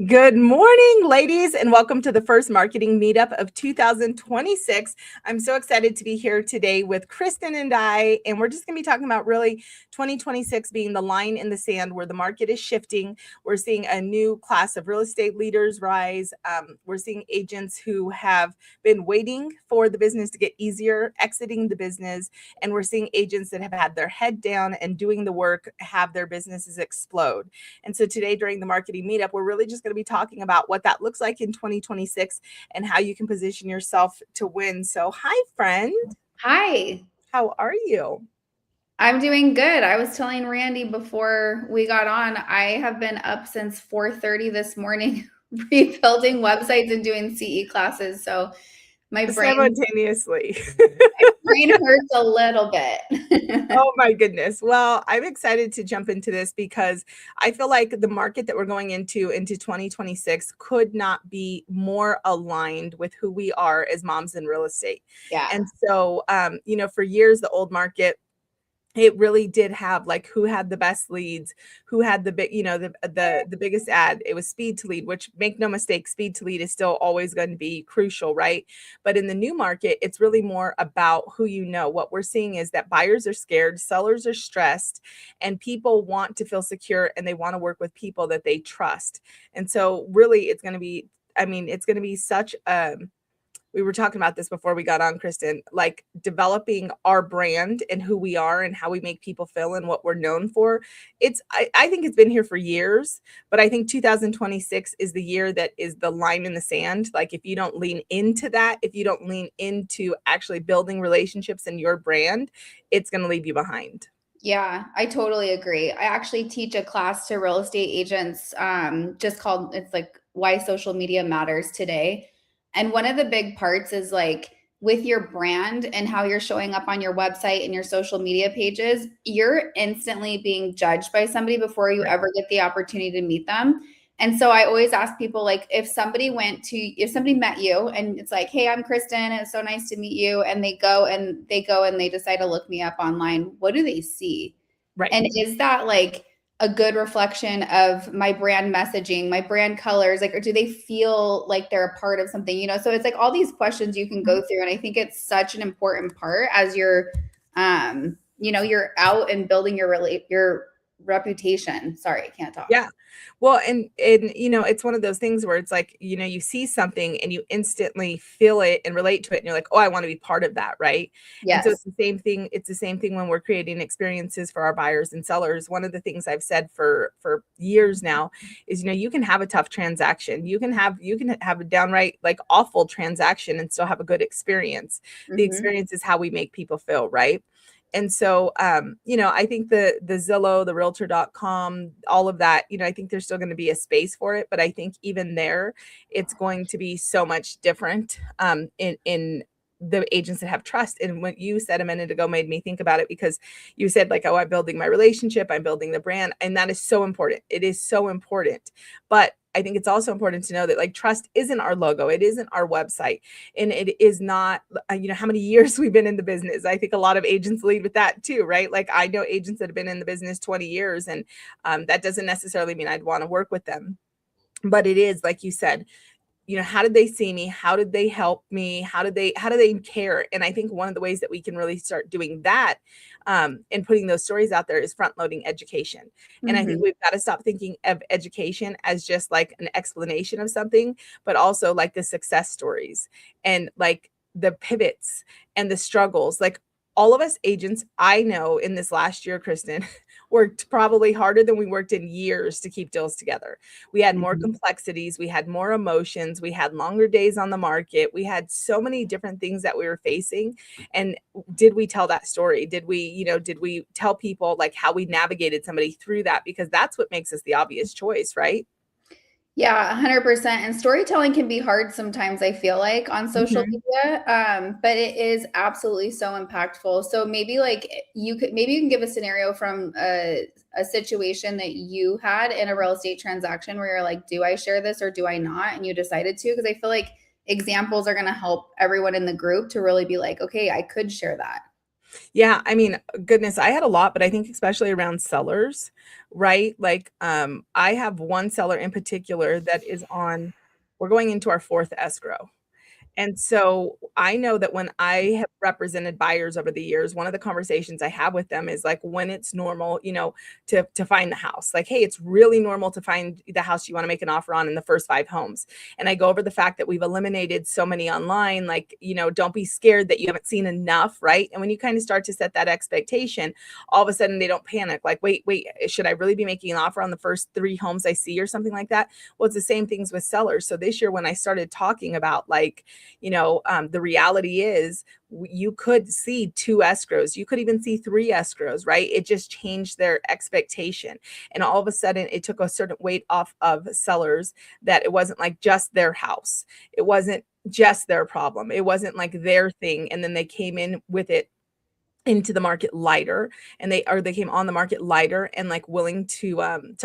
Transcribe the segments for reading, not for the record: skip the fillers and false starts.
Good morning, ladies, and welcome to the first marketing meetup of 2026. I'm so excited to be here today with Kristen and I, and we're just going to be talking about really 2026 being the line in the sand where the market is shifting. We're seeing a new class of real estate leaders rise. We're seeing agents who have been waiting for the business to get easier, exiting the business, and we're seeing agents that have had their head down and doing the work have their businesses explode. And so today during the marketing meetup, we're really just going to be talking about what that looks like in 2026 and how you can position yourself to win. So, hi, friend. Hi, How are you? I'm doing good. I was telling Randy before we got on, I have been up since 4:30 this morning rebuilding websites and doing CE classes. So my brain Simultaneously. brain hurts a little bit. Oh my goodness. Well, I'm excited to jump into this because I feel like the market that we're going into 2026 could not be more aligned with who we are as moms in real estate. Yeah. And so, for years, the old market, it really did have like who had the best leads, who had the big, the biggest ad. It was speed to lead, which, make no mistake, speed to lead is still always going to be crucial, right? But in the new market, it's really more about who you know. What we're seeing is that buyers are scared, sellers are stressed, and people want to feel secure and they want to work with people that they trust. And so really it's going to be, it's going to be such a, we were talking about this before we got on, Kristen, like developing our brand and who we are and how we make people feel and what we're known for. I think it's been here for years, but I think 2026 is the year that is the line in the sand. Like if you don't lean into that, if you don't lean into actually building relationships in your brand, it's going to leave you behind. Yeah, I totally agree. I actually teach a class to real estate agents, just called, it's like Why Social Media Matters Today. And one of the big parts is like with your brand and how you're showing up on your website and your social media pages, you're instantly being judged by somebody before you Right. ever get the opportunity to meet them. And so I always ask people, like, if somebody met you and it's like, hey, I'm Kristen, and it's so nice to meet you, and they decide to look me up online, what do they see? Right. And is that like a good reflection of my brand messaging, my brand colors? Like, or do they feel like they're a part of something? So it's like all these questions you can go through. And I think it's such an important part as you're out and building your reputation. Sorry, I can't talk. Yeah. Well, and it's one of those things where it's like, you see something and you instantly feel it and relate to it and you're like, "Oh, I want to be part of that," right? And so Yes. it's the same thing when we're creating experiences for our buyers and sellers. One of the things I've said for years now is, you can have a tough transaction. You can have a downright like awful transaction and still have a good experience. The Mm-hmm. experience is how we make people feel, right? And so, I think the Zillow, the realtor.com, all of that, I think there's still going to be a space for it. But I think even there, it's going to be so much different in the agents that have trust. And what you said a minute ago made me think about it, because you said like, oh, I'm building my relationship, I'm building the brand. And that is so important. It is so important. But I think it's also important to know that like trust isn't our logo. It isn't our website. And it is not, how many years we've been in the business. I think a lot of agents lead with that too, right? Like I know agents that have been in the business 20 years, and that doesn't necessarily mean I'd want to work with them. But it is, like you said, how did they see me? How did they help me? How do they care? And I think one of the ways that we can really start doing that and putting those stories out there is front loading education. And I think Mm-hmm. we've got to stop thinking of education as just like an explanation of something, but also like the success stories and like the pivots and the struggles. Like all of us agents I know in this last year, Kristen, worked probably harder than we worked in years to keep deals together. We had more Mm-hmm. complexities, we had more emotions, we had longer days on the market, we had so many different things that we were facing. And did we tell that story? Did we tell people like how we navigated somebody through that? Because that's what makes us the obvious choice, right? Yeah, 100%. And storytelling can be hard sometimes, I feel like, on social Mhm. media. But it is absolutely so impactful. So maybe you can give a scenario from a situation that you had in a real estate transaction where you're like, do I share this or do I not? And you decided to, because I feel like examples are going to help everyone in the group to really be like, okay, I could share that. Yeah, I mean, goodness, I had a lot, but I think especially around sellers, right? Like, I have one seller in particular that is on, we're going into our fourth escrow. And so I know that when I have represented buyers over the years, one of the conversations I have with them is like when it's normal, to find the house. Like, hey, it's really normal to find the house you want to make an offer on in the first 5 homes. And I go over the fact that we've eliminated so many online, like, don't be scared that you haven't seen enough, right? And when you kind of start to set that expectation, all of a sudden they don't panic, like, wait, should I really be making an offer on the first 3 homes I see or something like that? Well, it's the same things with sellers. So this year when I started talking about like, the reality is you could see 2 escrows, you could even see 3 escrows, right? It just changed their expectation. And all of a sudden, it took a certain weight off of sellers, that it wasn't like just their house, it wasn't just their problem, it wasn't like their thing. And then they came in with it into the market lighter, and they came on the market lighter and like willing to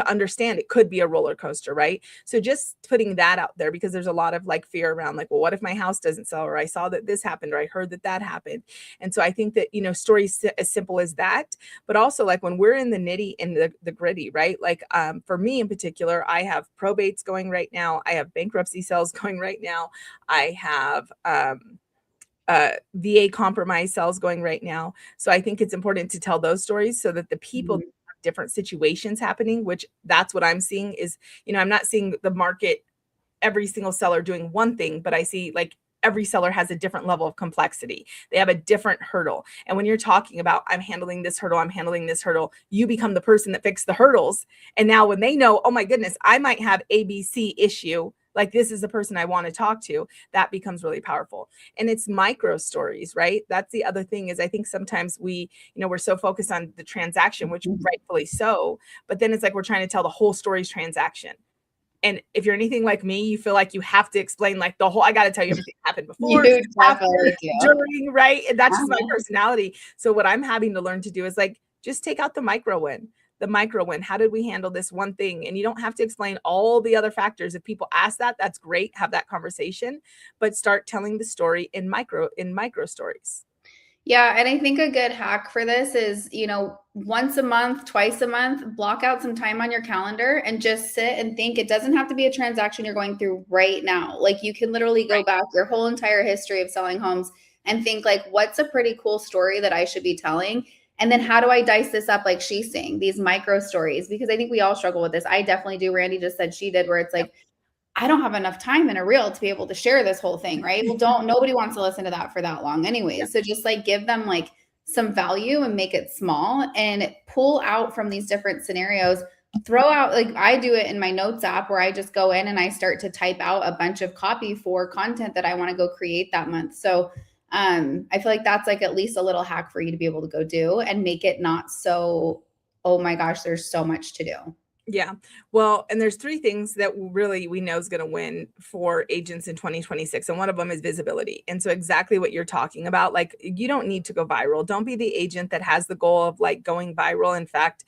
understand it could be a roller coaster, right? So just putting that out there, because there's a lot of like fear around like, well, what if my house doesn't sell, or I saw that this happened, or I heard that that happened. And so I think that, stories as simple as that, but also like when we're in the nitty and the gritty, right? Like, for me in particular, I have probates going right now, I have bankruptcy sales going right now, I have VA compromise cells going right now. So I think it's important to tell those stories so that the people Mhm. have different situations happening, which that's what I'm seeing is, I'm not seeing the market, every single seller doing one thing, but I see like every seller has a different level of complexity. They have a different hurdle. And when you're talking about, I'm handling this hurdle, I'm handling this hurdle, you become the person that fixed the hurdles. And now when they know, oh my goodness, I might have ABC issue, like this is the person I want to talk to, that becomes really powerful. And it's micro stories, right? That's the other thing is I think sometimes we're so focused on the transaction, which rightfully so, but then it's like we're trying to tell the whole story's transaction. And if you're anything like me, you feel like you have to explain like the whole, I got to tell you everything that happened before, You after, definitely do. during, right? And that's just my Uh-huh. personality. So what I'm having to learn to do is like, just take out the micro win. The micro win. How did we handle this one thing? And you don't have to explain all the other factors. If people ask that, that's great. Have that conversation, but start telling the story in micro stories. Yeah, and I think a good hack for this is, once a month, twice a month, block out some time on your calendar and just sit and think. It doesn't have to be a transaction you're going through right now. Like you can literally go Right. back your whole entire history of selling homes and think like, what's a pretty cool story that I should be telling? And then how do I dice this up like she's saying, these micro stories? Because I think we all struggle with this. I definitely do. Randy just said she did, where it's Yep. like, I don't have enough time in a reel to be able to share this whole thing, right? Well, nobody wants to listen to that for that long anyways. So just like give them like some value and make it small and pull out from these different scenarios. Throw out, like I do it in my notes app where I just go in and I start to type out a bunch of copy for content that I want to go create that month. So I feel like that's like at least a little hack for you to be able to go do and make it not so, oh my gosh, there's so much to do. Yeah. Well, and there's 3 things that really we know is going to win for agents in 2026. And one of them is visibility. And so exactly what you're talking about, like you don't need to go viral. Don't be the agent that has the goal of like going viral. In fact,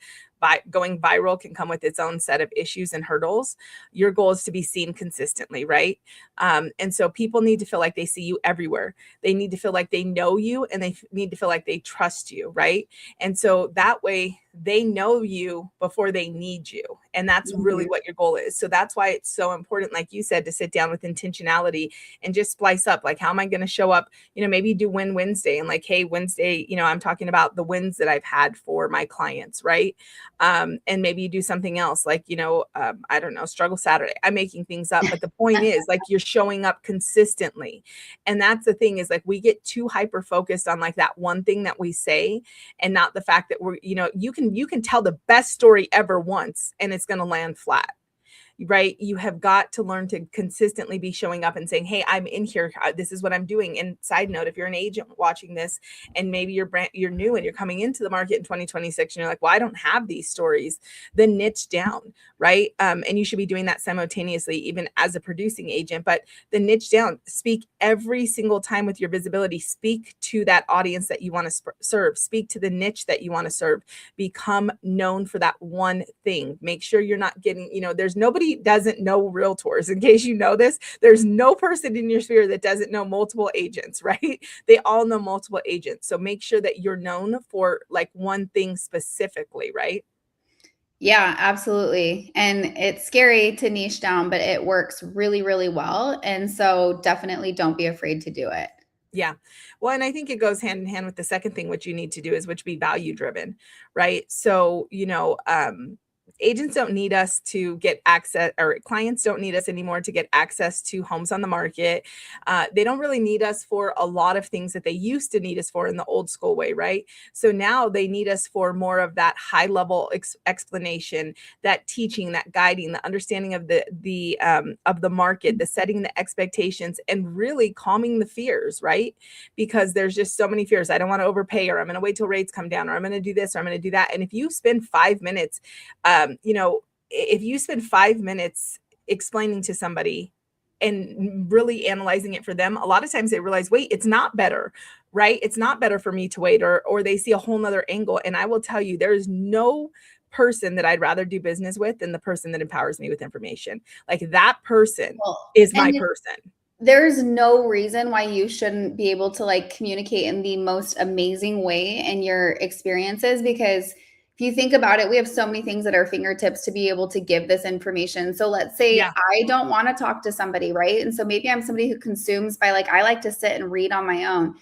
going viral can come with its own set of issues and hurdles. Your goal is to be seen consistently, right? And so people need to feel like they see you everywhere. They need to feel like they know you, and they need to feel like they trust you, right? And so that way they know you before they need you. And that's really Mhm. what your goal is. So that's why it's so important, like you said, to sit down with intentionality and just splice up, like, how am I going to show up? Maybe do Win Wednesday and like, hey, Wednesday, I'm talking about the wins that I've had for my clients, right? And maybe you do something else like, I don't know, Struggle Saturday. I'm making things up. But the point is, like, you're showing up consistently. And that's the thing is like, we get too hyper focused on like that one thing that we say, and not the fact that you can tell the best story ever once and it's going to land flat, right? You have got to learn to consistently be showing up and saying, hey, I'm in here, this is what I'm doing. And side note, if you're an agent watching this and maybe you're new and you're coming into the market in 2026 and you're like, well, I don't have these stories, then niche down, right? And you should be doing that simultaneously even as a producing agent. But the niche down, speak every single time with your visibility, speak to that audience that you want to serve, speak to the niche that you want to serve, become known for that one thing. Make sure you're not getting, there's nobody nobody doesn't know realtors. In case you know this, there's no person in your sphere that doesn't know multiple agents, right? They all know multiple agents. So make sure that you're known for like one thing specifically, right? Yeah, absolutely. And it's scary to niche down, but it works really, really well. And so definitely don't be afraid to do it. Yeah. Well, and I think it goes hand in hand with the second thing, which you need to do is which be value driven, right? So, agents don't need us to get access, or clients don't need us anymore to get access to homes on the market. They don't really need us for a lot of things that they used to need us for in the old school way, right? So now they need us for more of that high level explanation, that teaching, that guiding, the understanding of the market, the setting the expectations, and really calming the fears, right? Because there's just so many fears. I don't want to overpay, or I'm going to wait till rates come down, or I'm going to do this, or I'm going to do that. And if you spend 5 minutes, if you spend 5 minutes explaining to somebody and really analyzing it for them, a lot of times they realize, wait, it's not better, right? It's not better for me to wait, or they see a whole nother angle. And I will tell you, there is no person that I'd rather do business with than the person that empowers me with information. Like that person Well, is and my person. there's no reason why you shouldn't be able to like communicate in the most amazing way in your experiences, because if you think about it, we have so many things at our fingertips to be able to give this information. So let's say Yeah. I don't want to talk to somebody, right? And so maybe I'm somebody who consumes by like, I like to sit and read on my own.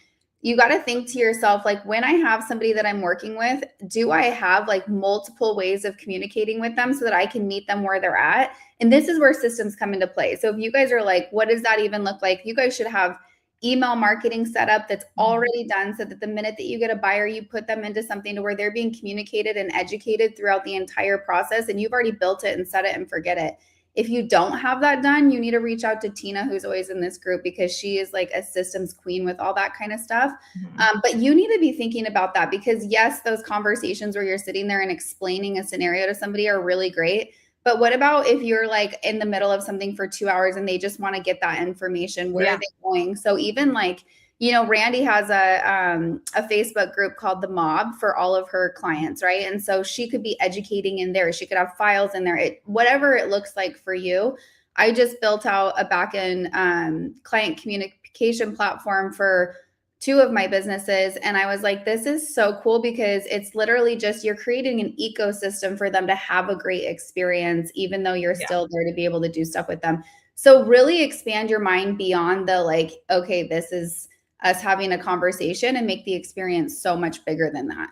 You got to think to yourself, like, when I have somebody that I'm working with, do I have like multiple ways of communicating with them so that I can meet them where they're at? And this is where systems come into play. So if you guys are like, what does that even look like? You guys should have email marketing set up that's Mhm. already done, so that the minute that you get a buyer, you put them into something to where they're being communicated and educated throughout the entire process, and you've already built it and set it and forget it. If you don't have that done, you need to reach out to Tina, who's always in this group, because she is like a systems queen with all that kind of stuff. Mhm. But you need to be thinking about that, because yes, those conversations where you're sitting there and explaining a scenario to somebody are really great. But what about if you're like in the middle of something for 2 hours and they just want to get that information? Where are Yeah. they going? So even like, Randy has a Facebook group called The Mob for all of her clients, right? And so she could be educating in there. She could have files in there. Whatever it looks like for you. I just built out a backend client communication platform for two of my businesses, and I was like, this is so cool, because it's literally just you're creating an ecosystem for them to have a great experience, even though you're Yeah. still there to be able to do stuff with them. So really expand your mind beyond the like, okay, this is us having a conversation, and make the experience so much bigger than that.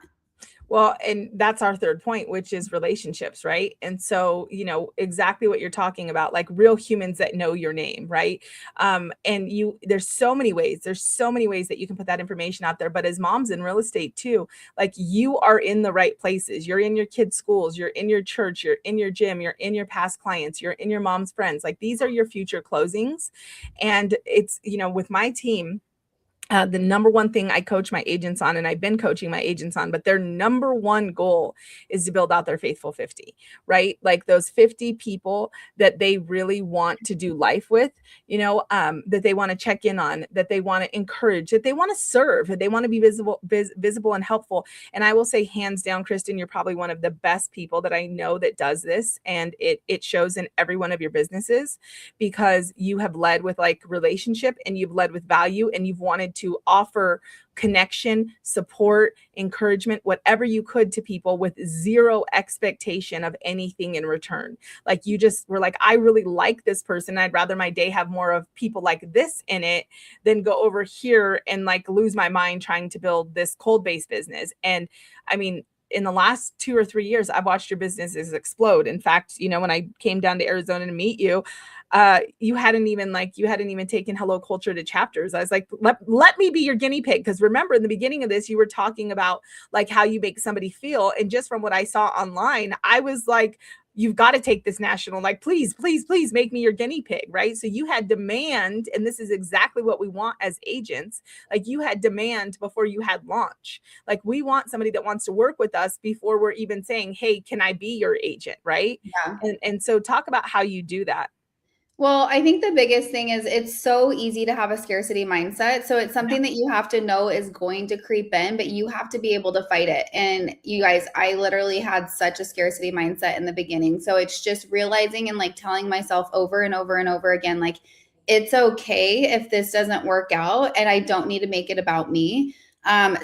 Well, and that's our third point, which is relationships, right? And so, exactly what you're talking about, like real humans that know your name, right? And there's so many ways that you can put that information out there. But as moms in real estate too, like you are in the right places. You're in your kids' schools, you're in your church, you're in your gym, you're in your past clients, you're in your mom's friends. Like these are your future closings. And it's, with my team, the number one thing I coach my agents on, and I've been coaching my agents on, but their number one goal is to build out their faithful 50, right? Like those 50 people that they really want to do life with, that they want to check in on, that they want to encourage, that they want to serve, that they want to be visible and helpful. And I will say, hands down, Kristen, you're probably one of the best people that I know that does this. And it shows in every one of your businesses, because you have led with like relationship, and you've led with value, and you've wanted to offer connection, support, encouragement, whatever you could to people with zero expectation of anything in return. Like you just were like, I really like this person. I'd rather my day have more of people like this in it than go over here and like lose my mind trying to build this cold-based business. And I mean, in the last 2 or 3 years, I've watched your businesses explode. In fact, when I came down to Arizona to meet you, you hadn't even taken Hello Culture to chapters. I was like, let me be your guinea pig. Because remember, in the beginning of this, you were talking about like how you make somebody feel. And just from what I saw online, I was like, you've got to take this national, like, please, please, please make me your guinea pig, right? So you had demand, and this is exactly what we want as agents. Like you had demand before you had launch. Like we want somebody that wants to work with us before we're even saying, hey, can I be your agent, right? Yeah. And so talk about how you do that. Well, I think the biggest thing is it's so easy to have a scarcity mindset. So it's Yeah. something that you have to know is going to creep in, but you have to be able to fight it. And you guys, I literally had such a scarcity mindset in the beginning. So it's just realizing and like telling myself over and over and over again, like, it's okay if this doesn't work out and I don't need to make it about me.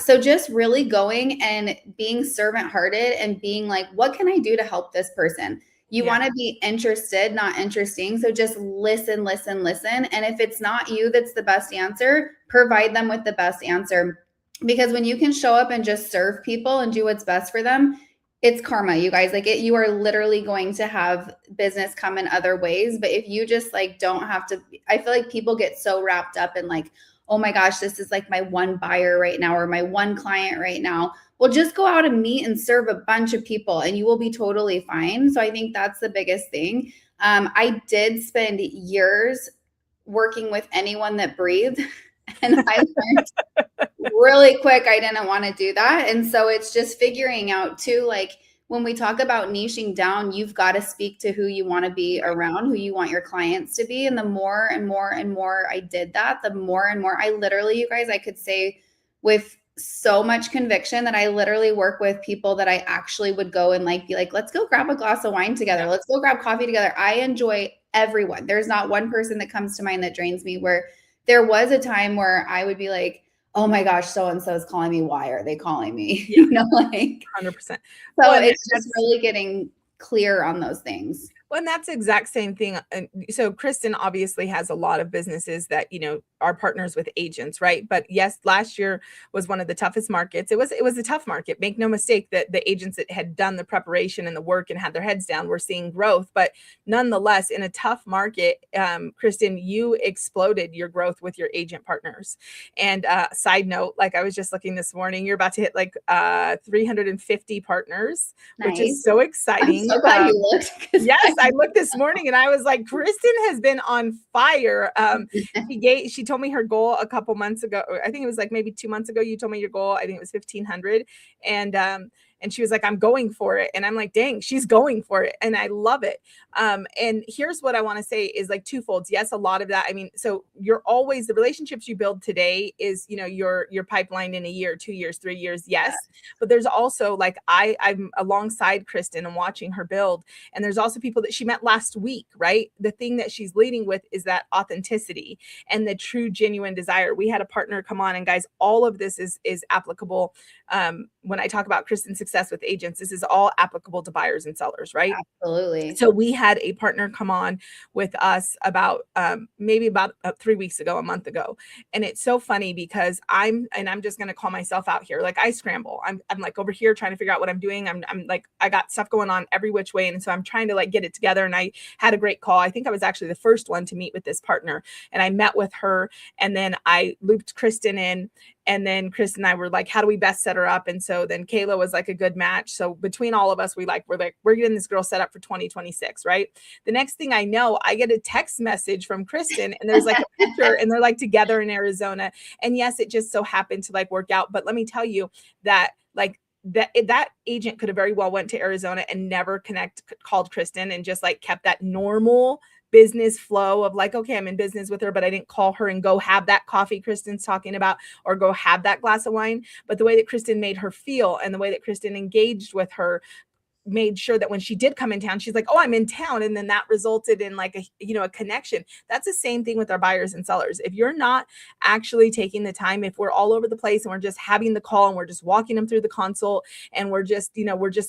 So just really going and being servant hearted and being like, what can I do to help this person? You Yeah. want to be interested, not interesting. So just listen, listen, listen. And if it's not you that's the best answer, provide them with the best answer. Because when you can show up and just serve people and do what's best for them, it's karma, you guys. Like you are literally going to have business come in other ways. But if you just like don't have to, I feel like people get so wrapped up in like, oh my gosh, this is like my one buyer right now or my one client right now. Well, just go out and meet and serve a bunch of people and you will be totally fine. So I think that's the biggest thing. I did spend years working with anyone that breathed, and I learned really quick I didn't want to do that. And so it's just figuring out too, like when we talk about niching down, you've got to speak to who you want to be Right. around, who you want your clients to be. And the more and more and more I did that, the more and more I literally, you guys, I could say with so much conviction that I literally work with people that I actually would go and like be like, let's go grab a glass of wine together. Yeah. Let's go grab coffee together. I enjoy everyone. There's not one person that comes to mind that drains me, where there was a time where I would be like, oh my gosh, so and so is calling me. Why are they calling me? Yeah. You know, like, 100%. so Well, and it's just that's really getting clear on those things. Well, and that's the exact same thing. And so Kristen obviously has a lot of businesses that, are partners with agents, right? But yes, last year was one of the toughest markets. It was a tough market. Make no mistake that the agents that had done the preparation and the work and had their heads down were seeing growth. But nonetheless, in a tough market, Kristen, you exploded your growth with your agent partners. And side note, like I was just looking this morning, you're about to hit like 350 partners, which Nice. is so I'm exciting. so glad you looked. Yes, I looked this morning and I was like, Kristen has been on fire. She told me her goal a couple months ago. Or I think it was like maybe 2 months ago. You told me your goal. I think it was 1,500, and she was like, I'm going for it. And I'm like, dang, she's going for it, and I love it. And here's what I want to say is like twofolds. Yes, a lot of that. I mean, so you're always the relationships you build today is your pipeline in a year, 2 years, 3 years. Yeah, Yes, but there's also like I'm alongside Kristen and watching her build. And there's also people that she met last week, right? The thing that she's leading with is that authenticity and the true, genuine desire. We had a partner come on, and guys, all of this is applicable. When I talk about Kristen's success with agents, this is all applicable to buyers and sellers, right? absolutely. So we had a partner come on with us about maybe about 3 weeks ago, a month ago. And it's so funny because I'm just going to call myself out here. Like I scramble. I'm like over here trying to figure out what I'm doing. I'm like, I got stuff going on every which way. And so I'm trying to like get it together. And I had a great call. I think I was actually the first one to meet with this partner, and I met with her, and then I looped Kristen in. And then Chris and I were like, how do we best set her up? And so then Kayla was like a good match. So between all of us, we're getting this girl set up for 2026, right? The next thing I know, I get a text message from Kristen, and there's like a picture, and they're like together in Arizona. And yes, it just so happened to like work out. But let me tell you that like that agent could have very well went to Arizona and never called Kristen and just like kept that normal business flow of like, okay, I'm in business with her, but I didn't call her and go have that coffee Kristen's talking about or go have that glass of wine. But the way that Kristen made her feel and the way that Kristen engaged with her made sure that when she did come in town, she's like, oh, I'm in town. And then that resulted in like a connection. That's the same thing with our buyers and sellers. If you're not actually taking the time, if we're all over the place and we're just having the call and we're just walking them through the consult and we're just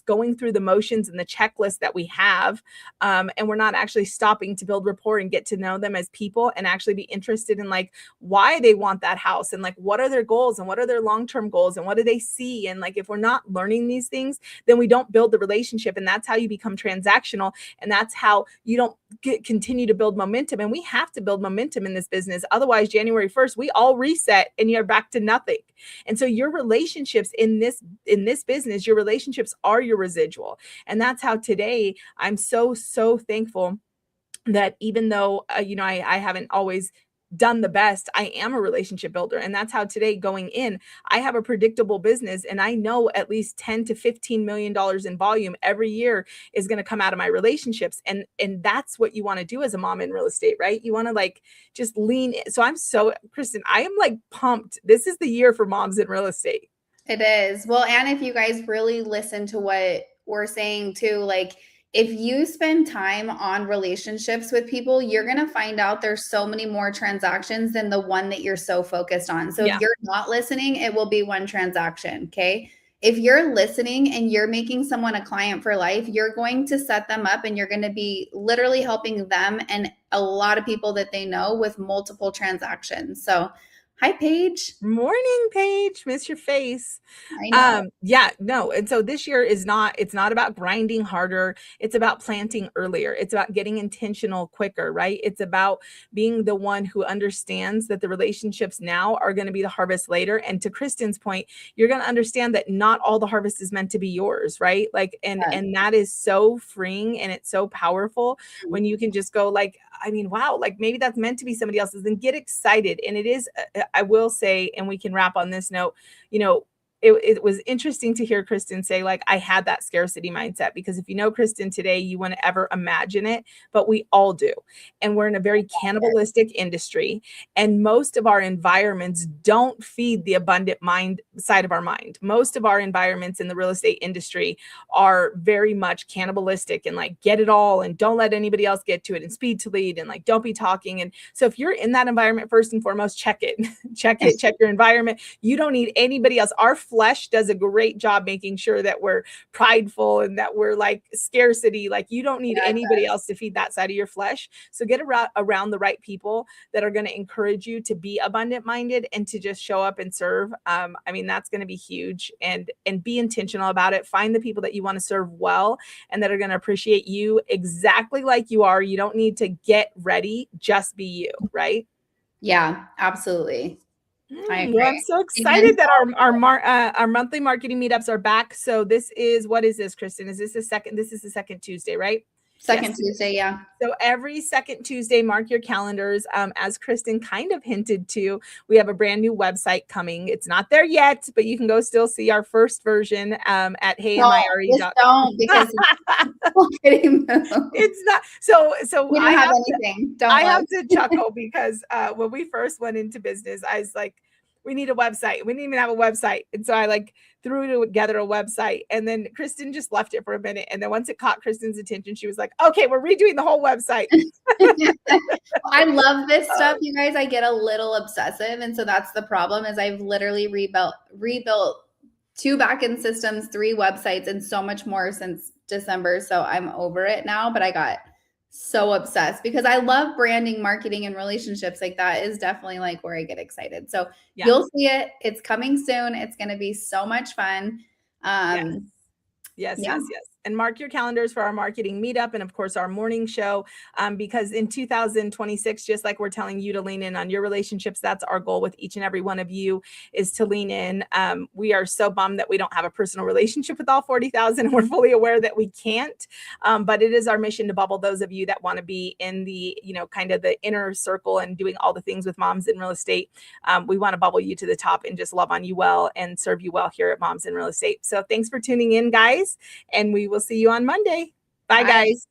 going through the motions and the checklist that we have, and we're not actually stopping to build rapport and get to know them as people and actually be interested in like why they want that house and like what are their goals and what are their long-term goals and what do they see. And like, if we're not learning these things, then we don't build the relationship, and that's how you become transactional, and that's how you don't continue to build momentum. And we have to build momentum in this business, otherwise January 1st we all reset and you're back to nothing. And so your relationships in this business, your relationships are your residual. And that's how today I'm so thankful that even though I haven't always done the best, I am a relationship builder. And that's how today going in, I have a predictable business and I know at least 10 to $15 million in volume every year is going to come out of my relationships. And that's what you want to do as a mom in real estate, right? You want to like just lean in. So I'm so, Kristen, I am like pumped. This is the year for moms in real estate. It is. Well, and if you guys really listen to what we're saying too, like if you spend time on relationships with people, you're going to find out there's so many more transactions than the one that you're so focused on. So if Yeah. you're not listening, it will be one transaction. Okay. If you're listening and you're making someone a client for life, you're going to set them up and you're going to be literally helping them and a lot of people that they know with multiple transactions. So, hi, Paige. Morning, Paige. Miss your face. I know. Yeah, no. And so this year is not, it's not about grinding harder. It's about planting earlier. It's about getting intentional quicker, right? It's about being the one who understands that the relationships now are going to be the harvest later. And to Kristen's point, you're going to understand that not all the harvest is meant to be yours, right? Like, and that is so freeing and it's so powerful when you can just go like, I mean, wow, like maybe that's meant to be somebody else's and get excited. And it is, I will say, and we can wrap on this note, you know, it was interesting to hear Kristen say, like, I had that scarcity mindset, because if you know Kristen today, you wouldn't ever imagine it, but we all do. And we're in a very cannibalistic industry. And most of our environments don't feed the abundant mind side of our mind. Most of our environments in the real estate industry are very much cannibalistic and like get it all and don't let anybody else get to it and speed to lead and like don't be talking. And so if you're in that environment, first and foremost, check it, check your environment. You don't need anybody else. Our flesh does a great job making sure that we're prideful and that we're like scarcity. Like you don't need anybody else to feed that side of your flesh. So get around the right people that are going to encourage you to be abundant minded and to just show up and serve. I mean, that's going to be huge, and be intentional about it. Find the people that you want to serve well and that are going to appreciate you exactly like you are. You don't need to get ready, just be you, right? Yeah, absolutely. I agree. Well, I'm so excited that our monthly marketing meetups are back. So this is, what is this, Kristen? Is this the second? This is the second Tuesday, right? Second Tuesday, yeah. So every second Tuesday, mark your calendars. As Kristen kind of hinted to, we have a brand new website coming. It's not there yet, but you can go still see our first version at heymire.com. Don't, because it's not. So we don't have anything. I have to chuckle because when we first went into business, I was like, we need a website. We didn't even have a website. And so I like threw together a website, and then Kristen just left it for a minute. And then once it caught Kristen's attention, she was like, okay, we're redoing the whole website. I love this stuff, you guys. I get a little obsessive. And so that's the problem, is I've literally rebuilt 2 backend systems, 3 websites, and so much more since December. So I'm over it now, but I got so obsessed because I love branding, marketing, and relationships. Like that is definitely like where I get excited. So you'll see it. It's coming soon. It's going to be so much fun. Yes. And mark your calendars for our marketing meetup and of course our morning show, because in 2026, just like we're telling you to lean in on your relationships, that's our goal with each and every one of you, is to lean in. We are so bummed that we don't have a personal relationship with all 40,000, and we're fully aware that we can't, but it is our mission to bubble those of you that want to be in the, you know, kind of the inner circle and doing all the things with moms in real estate. We want to bubble you to the top and just love on you well and serve you well here at Moms in Real Estate. So thanks for tuning in, guys, and we will see you on Monday. Bye, guys.